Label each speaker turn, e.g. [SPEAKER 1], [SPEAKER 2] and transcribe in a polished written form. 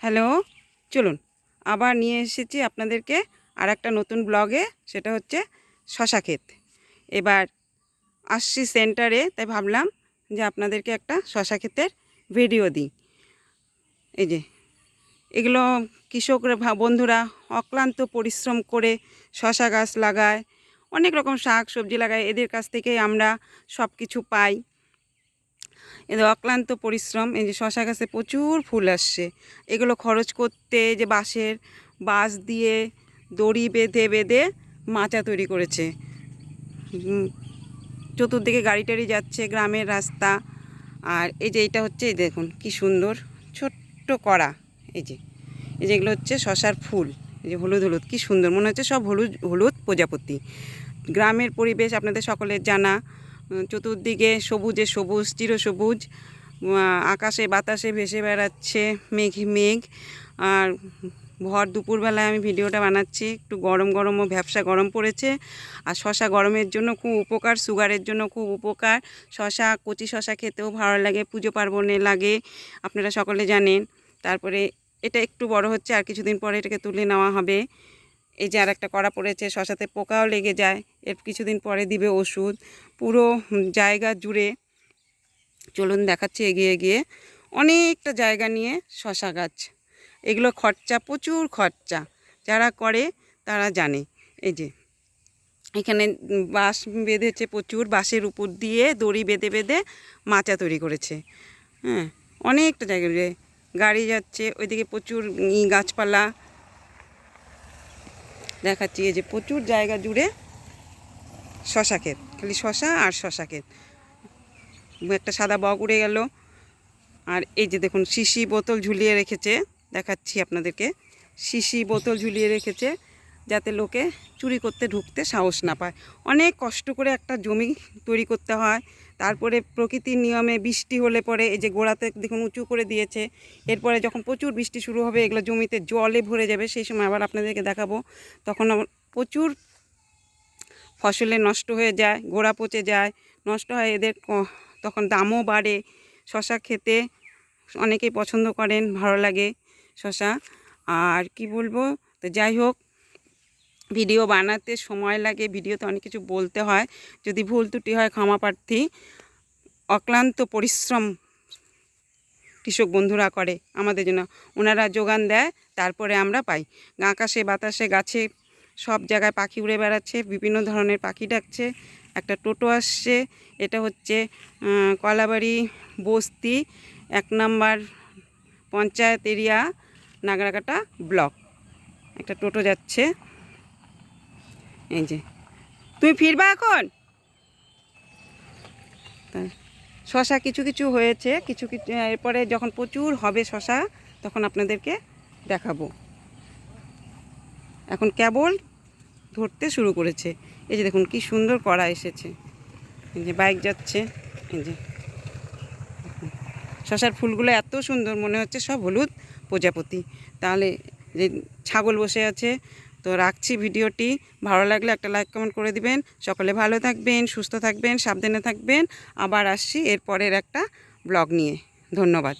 [SPEAKER 1] Hello, চলুন আবার নিয়ে এসেছি আপনাদেরকে আর একটা নতুন ব্লগে। সেটা হচ্ছে শশা ক্ষেত। এবার আসছি সেন্টারে, তাই ভাবলাম যে আপনাদেরকে একটা শশা ক্ষেতের ভিডিও দিই। এই যে এগুলো কৃষকরা বন্ধুরা অক্লান্ত পরিশ্রম করে শশা গাছ লাগায়, অনেক রকম শাক সবজি লাগায়। এদের কাছ থেকেই আমরা সব কিছু পাই। এদের অক্লান্ত পরিশ্রম। এই যে শশা গাছে প্রচুর ফুল আসছে। এগুলো খরচ করতে যে বাঁশ দিয়ে দড়ি বেঁধে বেঁধে মাচা তৈরি করেছে। চতুর্দিকে গাড়ি টাড়ি যাচ্ছে, গ্রামের রাস্তা। আর এই যে এটা হচ্ছে, এই দেখুন কি সুন্দর ছোট্ট কড়া। এই যে এগুলো হচ্ছে শশার ফুল। এই যে হলুদ হলুদ, কি সুন্দর, মনে হচ্ছে সব হলুদ হলুদ প্রজাপতি। গ্রামের পরিবেশ আপনাদের সকলের জানা। চতুর্দিকে সবুজে সবুজ, চিরসবুজ। আকাশে বাতাসে ভেসে বেড়াচ্ছে মেঘ। আর ভর দুপুরবেলায় আমি ভিডিওটা বানাচ্ছি, একটু গরমও, ভ্যাপসা গরম পড়েছে। আর শশা গরমের জন্য খুব উপকার, সুগারের জন্য খুব উপকার। শশা, কচি শশা খেতেও ভালো লাগে, পুজো পার্বণে লাগে, আপনারা সকলে জানেন। তারপরে এটা একটু বড় হচ্ছে, আর কিছুদিন পরে এটাকে তুলে নেওয়া হবে। এই যে আর একটা কড়া পড়েছে, শশাতে পোকাও লেগে যায়, এর কিছুদিন পরে দিবে ওষুধ। পুরো জায়গা জুড়ে, চলুন দেখাচ্ছি এগিয়ে গিয়ে, অনেকটা জায়গা নিয়ে শশা গাছ। এগুলো খরচা, প্রচুর খরচা, যারা করে তারা জানে। এই যে এখানে বাঁশ বেঁধেছে, প্রচুর বাঁশের উপর দিয়ে দড়ি বেঁধে বেঁধে মাচা তৈরি করেছে। হ্যাঁ, অনেকটা জায়গা জুড়ে গাড়ি যাচ্ছে, ওইদিকে প্রচুর গাছপালা দেখাচ্ছি। এই যে প্রচুর জায়গা জুড়ে শশা ক্ষেত, খালি শশা আর শশা ক্ষেত। একটা সাদা বক উড়ে গেল। আর এই যে দেখুন শিশি বোতল ঝুলিয়ে রেখেছে, দেখাচ্ছি আপনাদেরকে। শিশি বোতল ঝুলিয়ে রেখেছে যাতে লোকে চুরি করতে ঢুকতে সাহস না পায়। অনেক কষ্ট করে একটা জমি তৈরি করতে হয়। তারপরে প্রকৃতির নিয়মে বৃষ্টি হলে পরে এই যে গোড়াতে দেখুন উঁচু করে দিয়েছে। এরপরে যখন প্রচুর বৃষ্টি শুরু হবে, এগুলো জমিতে জলে ভরে যাবে, সেই সময় আবার আপনাদেরকে দেখাবো। তখন প্রচুর ফসলে নষ্ট হয়ে যায়, গোড়া পচে যায়, নষ্ট হয়। এদের তখন দামও বাড়ে। শশা খেতে অনেকেই পছন্দ করেন, ভালো লাগে শশা। আর কি বলবো, তো যাই হোক, ভিডিও বানাতে সময় লাগে, ভিডিওতে অনেক কিছু বলতে হয়। যদি ভুল ত্রুটি হয় ক্ষমা প্রার্থী। অক্লান্ত পরিশ্রম কৃষক বন্ধুরা করে আমাদের জন্য, ওনারা যোগান দেয়, তারপরে আমরা পাই। আকাশে বাতাসে গাছে সব জায়গায় পাখি উড়ে বেড়াচ্ছে, বিভিন্ন ধরনের পাখি ডাকছে। একটা টোটো আসছে, এটা হচ্ছে কলাবাড়ি বস্তি 1 নম্বর পঞ্চায়েত এরিয়া, নাগরাকাটা ব্লক। একটা টোটো যাচ্ছে। এই যে তুমি ফিরবা এখন। শশা কিছু কিছু হয়েছে, কিছু কিছু এরপরে যখন প্রচুর হবে শশা তখন আপনাদেরকে দেখাবো। এখন কেবল ধরতে শুরু করেছে। এই যে দেখুন কি সুন্দর কড়া এসেছে। এই যে বাইক যাচ্ছে। এই যে শশার ফুলগুলো এত সুন্দর, মনে হচ্ছে সব হলুদ প্রজাপতি। তাহলে যে ছাগল বসে আছে। তো রাখছি ভিডিওটি, ভালো লাগলে একটা লাইক কমেন্ট করে দিবেন। সকলে ভালো থাকবেন, সুস্থ থাকবেন, সাবধানে থাকবেন। আবার আসছি এরপরের একটা ব্লগ নিয়ে। ধন্যবাদ।